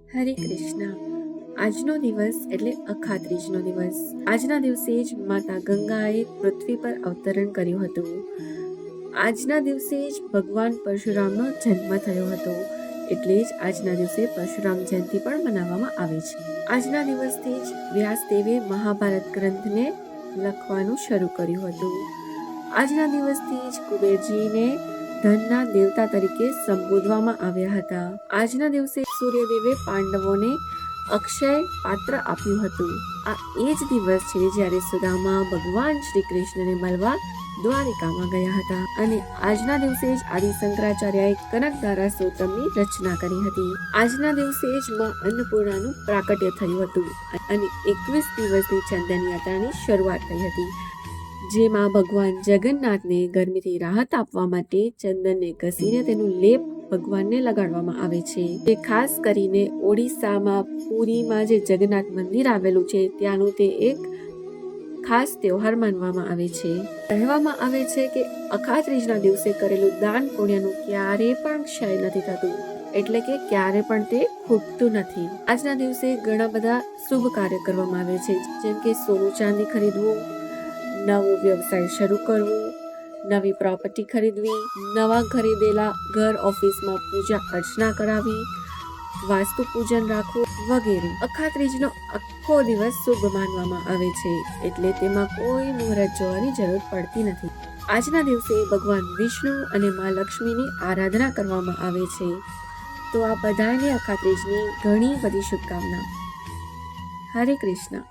હરે કૃષ્ણ. આજનો દિવસ એટલે અખાત્રીજનો દિવસ. આજના દિવસે જ માતા ગંગાએ પૃથ્વી પર અવતરણ કર્યું હતું. આજના દિવસે જ ભગવાન પરશુરામનો જન્મ થયો હતો. એટલે જ આજના દિવસે પરશુરામ જયંતિ પણ મનાવવામાં આવે છે. આજના દિવસથી જ વ્યાસદેવે મહાભારત ગ્રંથને લખવાનું શરૂ કર્યું હતું. આજના દિવસથી જ કુબેરજીને ધનના દેવતા તરીકે સંબોધવામાં આવ્યા હતા. આજના દિવસે સૂર્યદેવે પાંડવોને અક્ષય પાત્ર આપ્યું હતું. આ એ જ દિવસ છે જ્યારે સુદામા ભગવાન શ્રી કૃષ્ણને મળવા દ્વારિકામાં ગયા હતા. અને આજના દિવસે જ આદિ શંકરાચાર્યએ કનકધારા સ્તોત્રની રચના કરી હતી. આજના દિવસે જ માં અન્નપૂર્ણાનું પ્રાકટ્ય થયું હતું અને 21 દિવસની ચંદન યાત્રાની શરૂઆત થઈ હતી, જેમાં ભગવાન જગન્નાથને ગરમીથી રાહત આપવા માટે ચંદનને ઘસીને તેનું લેપ ભગવાનને લગાડવામાં આવે છે. તે ખાસ કરીને ઓડિશામાં પુરીમાં જે જગન્નાથ મંદિર આવેલું છે ત્યાંનું તે એક ખાસ તહેવાર માનવામાં આવે છે. કહેવામાં આવે છે કે અખાત્રીજના દિવસે કરેલું દાન પુણ્યનું ક્યારે પણ ક્ષય નથી થતું, એટલે કે ક્યારે પણ તે ખૂટતું નથી. આજના દિવસે ઘણા બધા શુભ કાર્ય કરવામાં આવે છે, જેમ કે સોનું ચાંદી ખરીદવું, નવો વ્યવસાય શરૂ કરવો, નવી પ્રોપર્ટી ખરીદવી, નવા ખરીદેલા ઘર ઓફિસમાં પૂજા અર્ચના કરાવી, વાસ્તુ પૂજન રાખવું વગેરે. અખાત્રીજનો આખો દિવસ શુભ માનવામાં આવે છે, એટલે તેમાં કોઈ મુહૂર્ત જોવાની જરૂર પડતી નથી. આજના દિવસે ભગવાન વિષ્ણુ અને મા લક્ષ્મીની આરાધના કરવામાં આવે છે. તો આ બધાને અખાત્રીજની ઘણી બધી શુભકામના. હરે કૃષ્ણ.